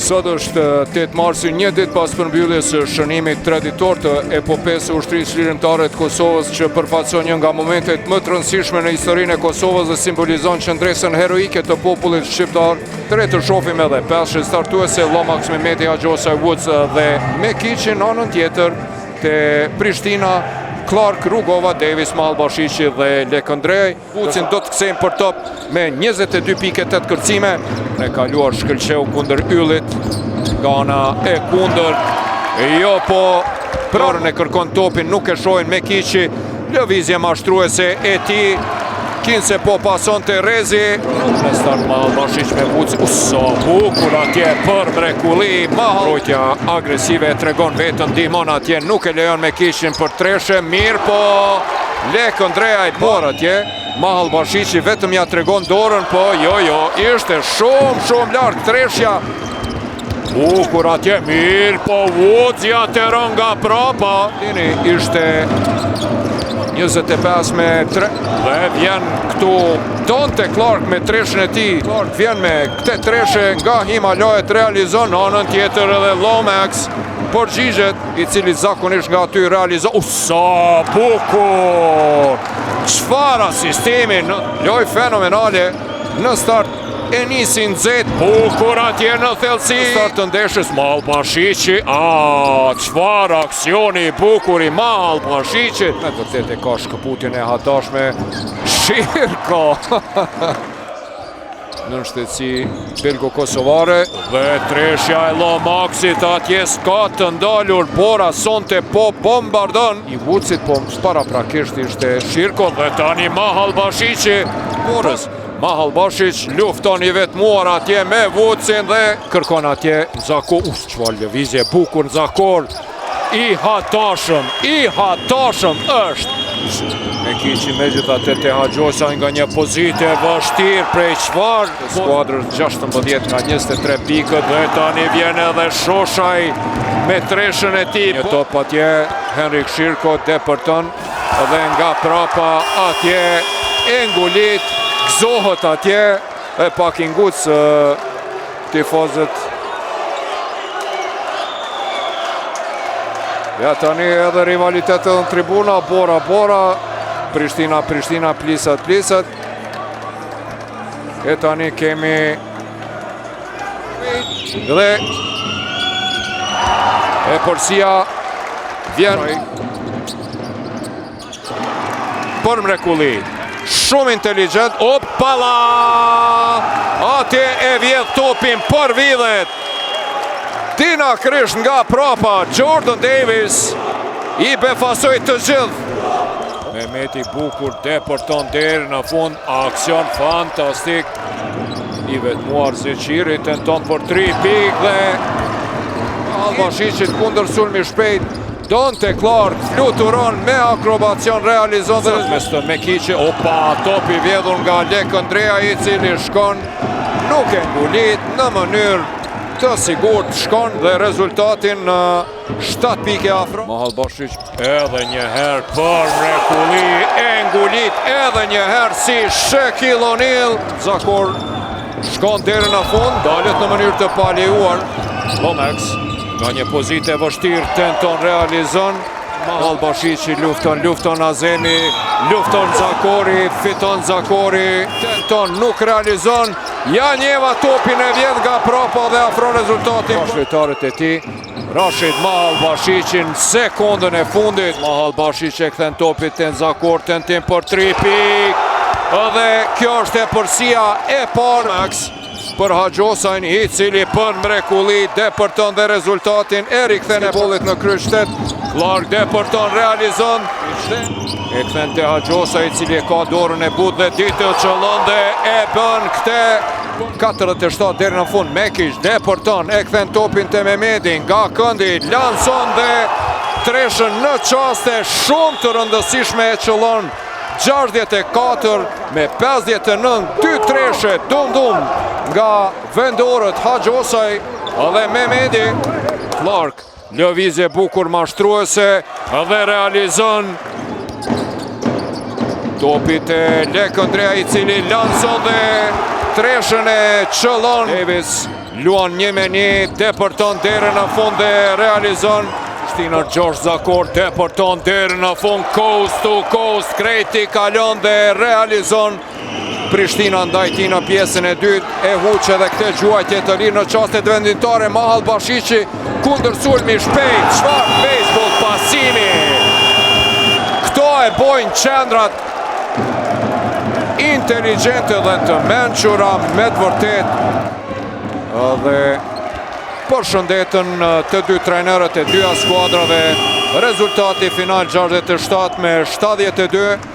Sot është 8 marsi, një ditë pas përmbylljes së shënimit traditor të epopesë së ushtrisë lirimtare të Kosovës, që përfaqëson një nga momentet më të rëndësishme në historinë e Kosovës dhe simbolizon qëndresën heroike të popullit shqiptar. Tre të shohim edhe pesë startuese Lomax Mehmeti Haxhosaj Woods dhe Mekiqi në anën tjetër te Prishtina, Clark, Rugova, Davis, Mahallbashiqi dhe Lekëndrej. Woodsin do të kthejmë për top me 22.8 kërcime. Ne kaluar shkëlqeu kundër yllit, nga ana e kundër. Jo po, prorën e kërkon topin, nuk e shohin Mekiqi. Lëvizje mashtruese e tij. Kinse po pason të Rezi. Në start Mahallbashiq me Woodsin. Sa bukur atje për mrekulli. Mbrojtja agresive e tregon vetën, ndihmon atje, nuk e lejon Mekiqin për treshe. Mirë po, Lekëndreja i bor atje. Mahallbashiqi vetëm ja tregon dorën, po jo, ishte shumë lart treshja. Bukur atje, mirë po, Woods ja teron nga prapa. Dini ishte 25 me 3 dhe vjen këtu Donte Clark me treshën e tij. Clark vjen me këtë treshe nga Himalajet, realizon anën tjetër edhe Lomax përgjigjet, i cili zakonisht nga aty realizon. Sa bukur! Çfarë asistimi, lojë fenomenale në start. E nisi nxehtë, bukur atje në thellësi. Start të ndeshjes Mahallbashiqi. Çfarë aksioni i bukur i Mahallbashiqit. Me vërtet e ka shkëputjen e hatashme Shirko. Në shtetësi belgo-kosovare. Dhe treshja e Lomaxit atje s'ka të ndalur. Bora sonte po bombardon. I Woodsit po paraprakisht ishte Shirko. Dhe tani Mahallbashiqi. Borës. Mahallbashiq lufton i vetmuar atje me Woodsin dhe kërkon atje Zakor. Çfarë lëvizje bukur Zakor. I hatashëm është. Mekiqi megjithatë te Haxhosaj nga një pozitë e vështirë prej çfarë? Skuadrës 16 nga 23 pikët dhe tani vjen edhe Shoshaj me treshën e tij. Një top atje Henrik Shirko depërton dhe nga prapa atje e ngulit. Gëzohet atje e pak i nguc tifozët. Ja tani edhe rivalitetet në tribuna, Bora, Prishtina, plisat. E tani kemi dhe e përsia vjen për mrekulli. Shumë inteligent, opala! Atje e vjedh topin për vidhet. Tina Krish nga prapa, Jordan Davis i befasoj të gjithë. Mehmeti bukur depërton deri në fund, aksion fantastik. I vetmuar Zeqiri tenton për 3 pikë dhe Mahallbashiqit kundër sulmi shpejt. Donte Clark fluturon me akrobacion, realizon dhe me Mekiqi. Opa, topi vjedhur nga Lekëndreja, i cili shkon, nuk e ngulit, në mënyrë të sigurt shkon dhe rezultatin në 7 pike afro. Mahallbashiq edhe një herë për mrekulli, e ngulit edhe një herë si Shaquille O'Neal. Zakor shkon deri në fund, dalet në mënyrë të palejuar. Lomax nga një pozitë e vështirë tenton, realizon. Mahallbashiqi lufton Azemi, lufton Zakori, fiton Zakori, tenton, nuk realizon. Ja njeva topin e vjedh nga prapa dhe afron rezultatin. Bashkëtarët e tij, Rashid Mahallbashiqin sekondën e fundit. Mahallbashiq e kthen topit ten Zakor, tentim për 3 pikë. Dhe kjo është e përsia e parë për Haxhosajn, i cili për mrekulli depërton dhe rezultatin e rikthen e bollit në kryqëzet. Clark depërton, realizon. E kthen te Haxhosaj, i cili e ka dorën e butë dhe ditë qëllon dhe e bën këtë. 47 deri në fund. Mekiq depërton, e kthen topin te Mehmeti nga këndi, lanson dhe treshën në çaste shumë të rëndësishme e qëllon. 64 me 59, 2 treshe, dum nga vendorët Haxhosaj dhe Mehmeti. Clark, lëvizje bukur mashtruese dhe realizon. Topit e Lekëndreja, i cili lanson dhe treshën e qëllon. Davis luan 1-1, tepërton derën në fund dhe realizon. Shtinë Gjosh Zakor, tepërton derën në fund, coast to coast, krejti kalon dhe realizon. Prishtina ndaj tij në pjesën e dytë, e huqë edhe këtë gjuajtje të lirë në çastet vendimtare. Mahall Bashiqi kundër sulmi shpejt, çfarë baseball pasimi. Këto e bojnë qendrat inteligjente dhe të mençura me të vërtet. Dhe përshëndetën të dy trajnerët e dyja skuadrave. Rezultati final 67 me 72.